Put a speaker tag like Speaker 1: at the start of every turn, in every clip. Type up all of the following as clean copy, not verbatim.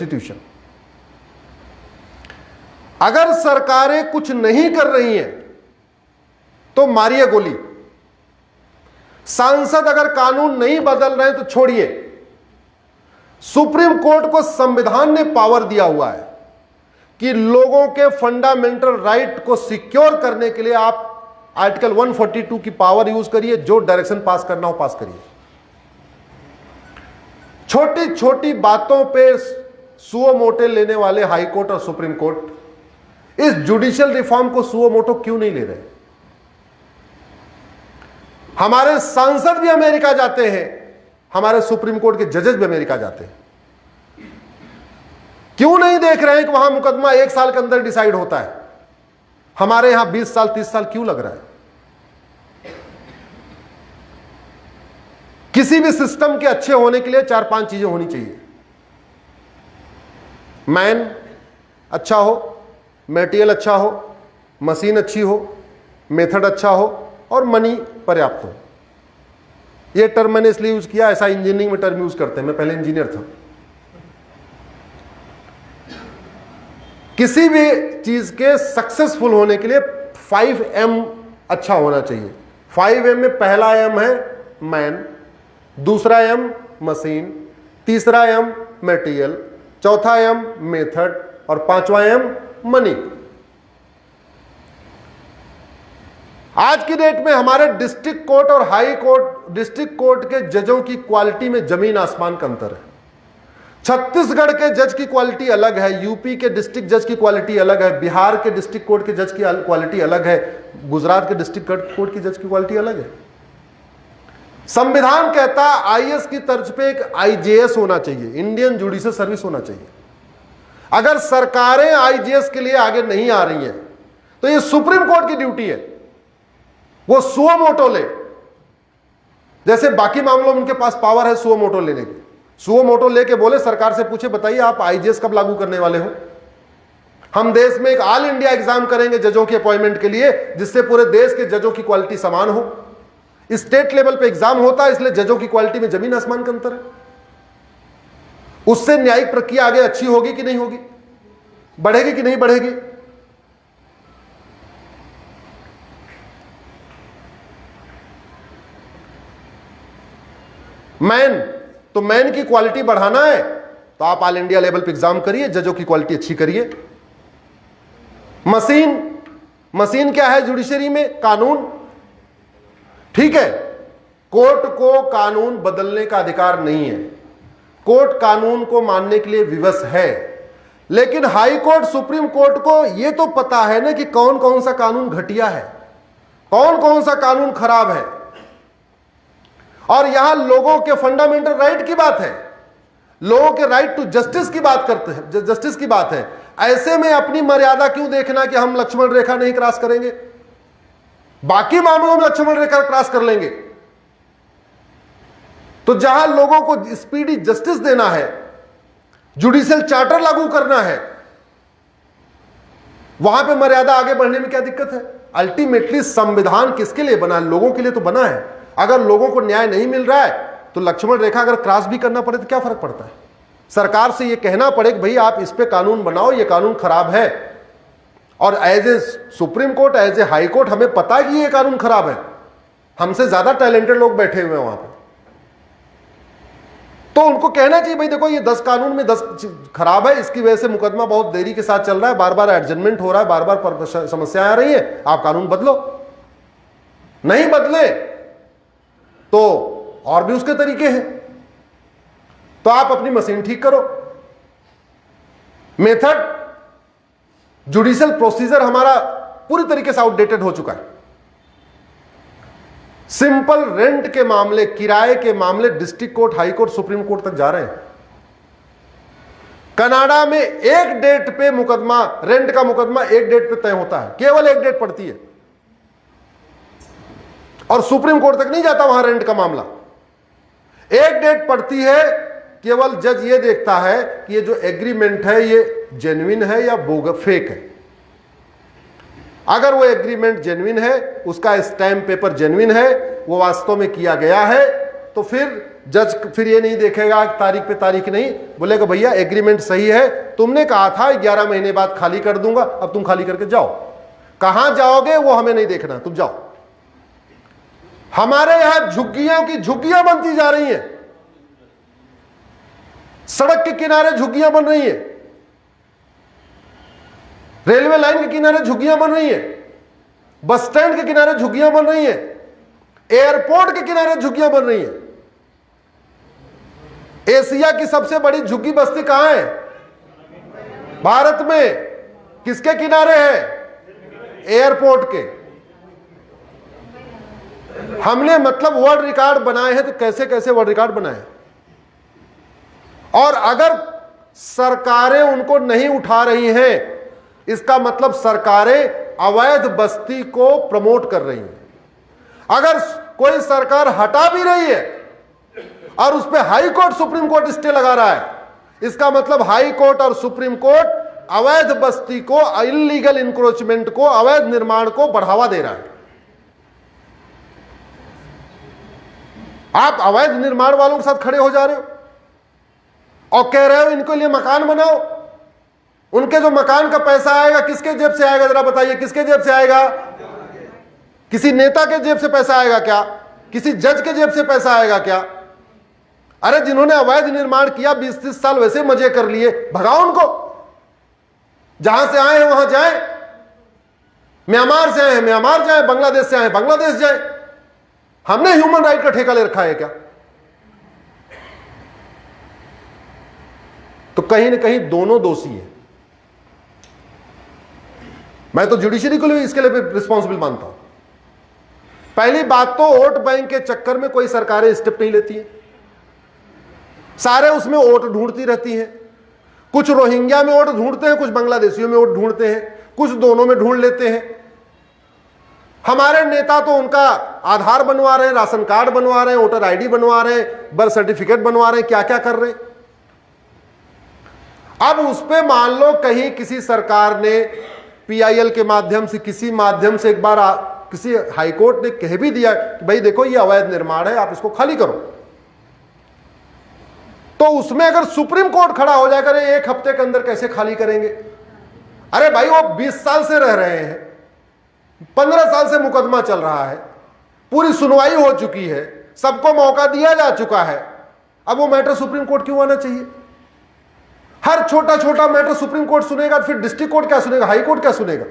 Speaker 1: Constitution. अगर सरकारें कुछ नहीं कर रही हैं तो मारिए गोली। सांसद अगर कानून नहीं बदल रहे हैं तो छोड़िए। सुप्रीम कोर्ट को संविधान ने पावर दिया हुआ है कि लोगों के फंडामेंटल राइट को सिक्योर करने के लिए आप आर्टिकल 142 की पावर यूज करिए, जो डायरेक्शन पास करना हो पास करिए। छोटी छोटी बातों पे सुओ मोटे लेने वाले हाई कोर्ट और सुप्रीम कोर्ट इस जुडिशियल रिफॉर्म को सुओ मोटो क्यों नहीं ले रहे? हमारे सांसद भी अमेरिका जाते हैं, हमारे सुप्रीम कोर्ट के जजेस भी अमेरिका जाते हैं। क्यों नहीं देख रहे हैं कि वहां मुकदमा 1 साल के अंदर डिसाइड होता है? हमारे यहां 20 साल 30 साल क्यों लग रहा है? किसी भी सिस्टम के अच्छे होने के लिए 4-5 चीजें होनी चाहिए। मैन अच्छा हो, मटेरियल अच्छा हो, मशीन अच्छी हो, मेथड अच्छा हो और मनी पर्याप्त हो। यह टर्म मैंने इसलिए यूज किया, ऐसा इंजीनियरिंग में टर्म यूज करते हैं, मैं पहले इंजीनियर था। किसी भी चीज के सक्सेसफुल होने के लिए 5M अच्छा होना चाहिए। 5M में पहला M है मैन, दूसरा M मशीन, तीसरा M मटेरियल, चौथा M मेथड और 5वां M मनी। आज की डेट में हमारे डिस्ट्रिक्ट कोर्ट और हाई कोर्ट, डिस्ट्रिक्ट कोर्ट के जजों की क्वालिटी में जमीन आसमान का अंतर है। छत्तीसगढ़ के जज की क्वालिटी अलग है, यूपी के डिस्ट्रिक्ट जज की क्वालिटी अलग है, बिहार के डिस्ट्रिक्ट कोर्ट के जज की क्वालिटी अलग है, गुजरात के डिस्ट्रिक्ट कोर्ट की जज की क्वालिटी अलग है। संविधान कहता है आईएएस की तर्ज पे एक आईजेएस होना चाहिए, इंडियन जुडिशियल सर्विस होना चाहिए। अगर सरकारें आईजेएस के लिए आगे नहीं आ रही हैं तो ये सुप्रीम कोर्ट की ड्यूटी है, वो सुओ मोटो ले। जैसे बाकी मामलों में उनके पास पावर है सुओ मोटो लेने की, सुओ मोटो लेके बोले सरकार से पूछे बताइए आप आईजेएस कब लागू करने वाले हो? हम देश में एक ऑल इंडिया एग्जाम करेंगे जजों की अपॉइंटमेंट के लिए, जिससे पूरे देश के जजों की क्वालिटी समान हो। स्टेट लेवल पे एग्जाम होता है, इसलिए जजों की क्वालिटी में जमीन आसमान का अंतर है। उससे न्यायिक प्रक्रिया आगे अच्छी होगी कि नहीं होगी, बढ़ेगी कि नहीं बढ़ेगी? मैन, तो मैन की क्वालिटी बढ़ाना है तो आप ऑल इंडिया लेवल पे एग्जाम करिए, जजों की क्वालिटी अच्छी करिए। मशीन, मशीन क्या है जुडिशरी में? कानून। ठीक है, कोर्ट को कानून बदलने का अधिकार नहीं है, कोर्ट कानून को मानने के लिए विवश है। लेकिन हाई कोर्ट, सुप्रीम कोर्ट को यह तो पता है ना कि कौन कौन सा कानून घटिया है, कौन कौन सा कानून खराब है। और यहां लोगों के फंडामेंटल राइट की बात है, लोगों के राइट टू जस्टिस की बात करते हैं, जस्टिस की बात है। ऐसे में अपनी मर्यादा क्यों देखना कि हम लक्ष्मण रेखा नहीं क्रॉस करेंगे, बाकी मामलों में लक्ष्मण रेखा क्रॉस कर लेंगे। तो जहां लोगों को स्पीडी जस्टिस देना है, जुडिशियल चार्टर लागू करना है, वहां पे मर्यादा आगे बढ़ने में क्या दिक्कत है? अल्टीमेटली संविधान किसके लिए बना है? लोगों के लिए तो बना है। अगर लोगों को न्याय नहीं मिल रहा है तो लक्ष्मण रेखा अगर क्रॉस भी करना पड़े तो क्या फर्क पड़ता है? सरकार से यह कहना पड़े कि भाई आप इस पे कानून बनाओ, ये कानून खराब है। और as a supreme court, as a high court हमें पता है कि ये कानून खराब है, हमसे ज्यादा टैलेंटेड लोग बैठे हुए हैं वहां पर, तो उनको कहना चाहिए भाई देखो ये 10 कानून में 10 खराब है, इसकी वजह से मुकदमा बहुत देरी के साथ चल रहा है, बार बार एडजमेंट हो रहा है, बार बार समस्याएं आ रही है, आप कानून बदलो। नहीं बदले तो और भी उसके तरीके हैं, तो आप अपनी मशीन ठीक करो। मेथड, जुडिशियल प्रोसीजर हमारा पूरी तरीके से आउटडेटेड हो चुका है। सिंपल रेंट के मामले, किराए के मामले district court, high court, supreme court तक जा रहे हैं। कनाडा में एक डेट पे मुकदमा, रेंट का मुकदमा एक डेट पे तय होता है, केवल एक डेट पड़ती है और सुप्रीम कोर्ट तक नहीं जाता वहां रेंट का मामला। एक डेट पड़ती है, केवल जज ये देखता है कि ये जो एग्रीमेंट है ये जेन्युइन है या फेक है। अगर वो एग्रीमेंट जेन्युइन है, उसका स्टैम्प पेपर जेन्युइन है, वो वास्तव में किया गया है, तो फिर जज फिर ये नहीं देखेगा तारीख पे तारीख नहीं, बोलेगा भैया एग्रीमेंट सही है, तुमने कहा था 11 महीने बाद खाली कर दूंगा, अब तुम खाली करके जाओ। कहां जाओगे वो हमें नहीं देखना, तुम जाओ। हमारे यहां झुग्गियों की झुग्गियां बनती जा रही हैं, सड़क के किनारे झुग्गियां बन रही है, रेलवे लाइन के किनारे झुग्गियां बन रही है, बस स्टैंड के किनारे झुग्गियां बन रही है, एयरपोर्ट के किनारे झुग्गियां बन रही है। एशिया की सबसे बड़ी झुग्गी बस्ती कहां है? भारत में। किसके किनारे है? एयरपोर्ट के। हमने मतलब वर्ल्ड रिकॉर्ड बनाए हैं, तो कैसे कैसे वर्ल्ड रिकॉर्ड बनाए। और अगर सरकारें उनको नहीं उठा रही हैं, इसका मतलब सरकारें अवैध बस्ती को प्रमोट कर रही हैं। अगर कोई सरकार हटा भी रही है और उस पर high court supreme court stay लगा रहा है, इसका मतलब हाई कोर्ट और सुप्रीम कोर्ट अवैध बस्ती को, इल्लीगल इंक्रोचमेंट को, अवैध निर्माण को बढ़ावा दे रहा है। आप अवैध निर्माण वालों के साथ खड़े हो जा रहे हो और कह रहे हो इनके लिए मकान बनाओ। उनके जो मकान का पैसा आएगा किसके जेब से आएगा? जरा बताइए, किसके जेब से आएगा? किसी नेता के जेब से पैसा आएगा क्या? किसी जज के जेब से पैसा आएगा क्या? अरे जिन्होंने अवैध निर्माण किया 20-30 साल वैसे मजे कर लिए, भगाओ उनको। जहां से आए हैं वहां जाए। म्यांमार से आए हैं म्यांमार जाए, बांग्लादेश से आए हैं बांग्लादेश जाए। हमने ह्यूमन राइट का ठेका ले रखा है क्या? तो कहीं ना कहीं दोनों दोषी हैं। मैं तो जुडिशरी को इसके लिए रिस्पॉन्सिबल मानता हूं। पहली बात तो वोट बैंक के चक्कर में कोई सरकारें स्टेप नहीं लेती हैं, सारे उसमें वोट ढूंढती रहती हैं। कुछ रोहिंग्या में वोट ढूंढते हैं, कुछ बांग्लादेशियों में वोट ढूंढते हैं, कुछ दोनों में ढूंढ लेते हैं। हमारे नेता तो उनका आधार बनवा रहे हैं, राशन कार्ड बनवा रहे हैं, वोटर आईडी बनवा रहे हैं, बर्थ सर्टिफिकेट बनवा रहे हैं, क्या क्या कर रहे हैं। अब उस पे मान लो कहीं किसी सरकार ने पीआईएल के माध्यम से, किसी माध्यम से एक बार किसी हाईकोर्ट ने कह भी दिया कि भाई देखो ये अवैध निर्माण है, आप इसको खाली करो, तो उसमें अगर सुप्रीम कोर्ट खड़ा हो जाएगा, अरे 1 हफ्ते के अंदर कैसे खाली करेंगे? अरे भाई वो 20 साल से रह रहे हैं, 15 साल से मुकदमा चल रहा है, पूरी सुनवाई हो चुकी है, सबको मौका दिया जा चुका है, अब वो मैटर सुप्रीम कोर्ट क्यों आना चाहिए? हर छोटा छोटा मैटर सुप्रीम कोर्ट सुनेगा, फिर डिस्ट्रिक्ट कोर्ट क्या सुनेगा, हाई कोर्ट क्या सुनेगा?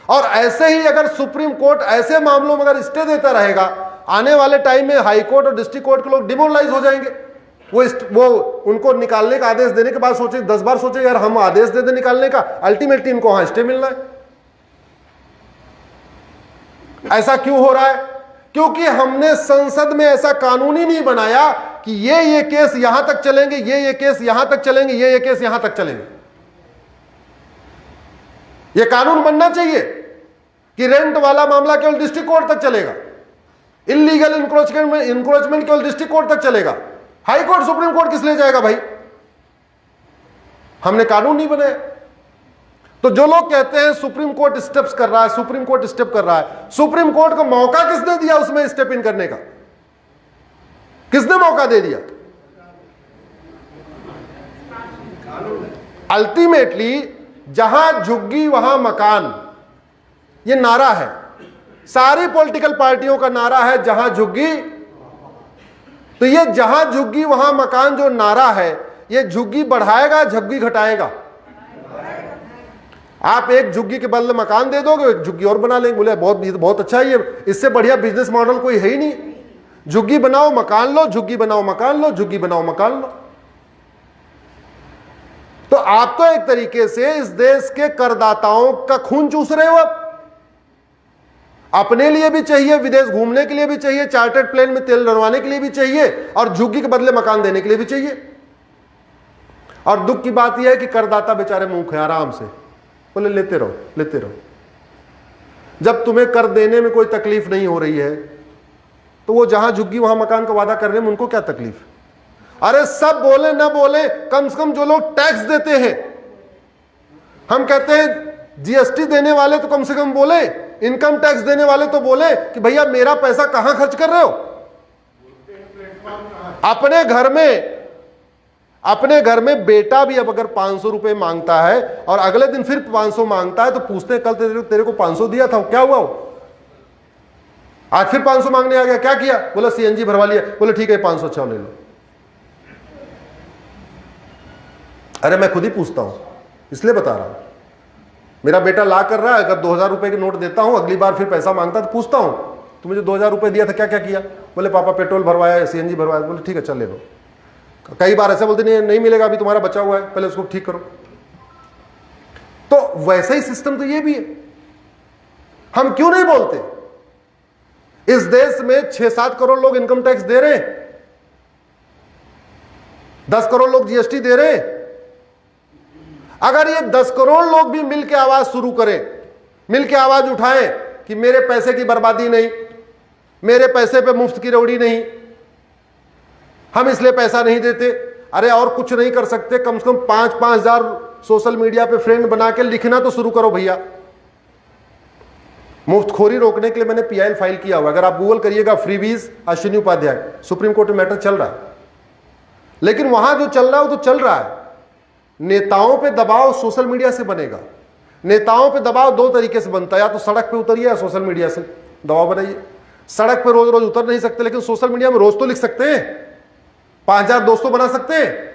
Speaker 1: और ऐसे ही अगर सुप्रीम कोर्ट ऐसे मामलों में अगर स्टे देता रहेगा, आने वाले टाइम में हाई कोर्ट और डिस्ट्रिक्ट कोर्ट के लोग डिमोरलाइज हो जाएंगे। वो उनको निकालने का आदेश देने के बाद सोचे 10 बार सोचे यार हम आदेश दे दे निकालने का, अल्टीमेटली इनको वहां स्टे मिलना है। ऐसा क्यों हो रहा है? क्योंकि हमने संसद में ऐसा कानून ही नहीं बनाया कि ये केस यहां तक चलेंगे, ये केस यहां तक चलेंगे, ये केस यहां तक चलेंगे। ये कानून बनना चाहिए कि रेंट वाला मामला केवल डिस्ट्रिक्ट कोर्ट तक चलेगा, इल्लीगल इंक्रोचमेंट केवल डिस्ट्रिक्ट कोर्ट तक चलेगा, हाई कोर्ट सुप्रीम कोर्ट किस लिए जाएगा भाई? हमने कानून नहीं बनाया। तो जो लोग कहते हैं सुप्रीम कोर्ट स्टेप्स कर रहा है, सुप्रीम कोर्ट स्टेप कर रहा है, सुप्रीम कोर्ट को मौका किसने दिया उसमें स्टेप इन करने का? किसने मौका दे दिया? अल्टीमेटली जहां झुग्गी वहां मकान, ये नारा है, सारी पॉलिटिकल पार्टियों का नारा है, जहां झुग्गी। तो ये जहां झुग्गी वहां मकान जो नारा है, ये झुग्गी बढ़ाएगा, झुग्गी घटाएगा? आप एक झुग्गी के बदले मकान दे दोगे, एक झुग्गी और बना लेंगे, बोले बहुत अच्छा है ये, इससे बढ़िया बिजनेस मॉडल कोई है ही नहीं। झुग्गी बनाओ मकान लो, झुग्गी बनाओ मकान लो, झुग्गी बनाओ मकान लो। तो आप तो एक तरीके से इस देश के करदाताओं का खून चूस रहे हो। अपने लिए भी चाहिए, विदेश घूमने के लिए भी चाहिए, चार्टर्ड प्लेन में तेल डलवाने के लिए भी चाहिए, और झुग्गी के बदले मकान देने के लिए भी चाहिए। और दुख की बात यह है कि करदाता बेचारे मुंह खाए आराम से, बोले लेते रहो लेते रहो। जब तुम्हें कर देने में कोई तकलीफ नहीं हो रही है, तो वो जहां झुग्गी वहां मकान का वादा करने में उनको क्या तकलीफ? अरे सब बोले ना बोले, कम से कम जो लोग टैक्स देते हैं, हम कहते हैं जीएसटी देने वाले तो कम से कम बोले, इनकम टैक्स देने वाले तो बोले कि भैया मेरा पैसा कहां खर्च कर रहे हो। अपने घर में बेटा भी अब अगर 500 रुपए मांगता है और अगले दिन फिर 500 मांगता है तो पूछते हैं कल तेरे को 500 दिया था, क्या हुआ वो? आज फिर 500 मांगने आ गया, क्या किया? बोला सीएनजी भरवा लिया। बोले ठीक है 500 अच्छा ले लो। अरे मैं खुद ही पूछता हूं, इसलिए बता रहा हूं। मेरा बेटा ला कर रहा है, अगर 2000 रुपए के नोट देता हूं, अगली बार फिर पैसा मांगता तो पूछता हूं तो मुझे 2000 रुपए दिया था, क्या क्या किया? बोले पापा पेट्रोल भरवाया, सीएनजी भरवाया। बोले ठीक है चल ले लो। कई बार ऐसे बोलते नहीं मिलेगा, अभी तुम्हारा बचा हुआ है, पहले उसको ठीक करो। तो वैसा ही सिस्टम तो ये भी है। हम क्यों नहीं बोलते? इस देश में 6-7 करोड़ लोग इनकम टैक्स दे रहे हैं, 10 करोड़ लोग जीएसटी दे रहे हैं। अगर ये 10 करोड़ लोग भी मिलकर आवाज शुरू करें, मिलकर आवाज उठाएं कि मेरे पैसे की बर्बादी नहीं, मेरे पैसे पे मुफ्त की रौड़ी नहीं, हम इसलिए पैसा नहीं देते। अरे और कुछ नहीं कर सकते, कम से कम 5-5 हजार सोशल मीडिया पे फ्रेंड बना के लिखना तो शुरू करो भैया। मुफ्तखोरी रोकने के लिए मैंने पीआईएल फाइल किया हुआ, अगर आप गूगल करिएगा freebies Ashwini Upadhyay, Supreme Court में मैटर चल रहा है। लेकिन वहां जो चल रहा है वो तो चल रहा है। नेताओं पे दबाव सोशल मीडिया से बनेगा। नेताओं पे दबाव 2 तरीके से बनता है, या तो सड़क पे उतरिए या सोशल मीडिया से दबाव बनाइए। सड़क पे रोज रोज उतर नहीं सकते, लेकिन सोशल मीडिया में रोज तो लिख सकते हैं, 5000 दोस्तों बना सकते हैं।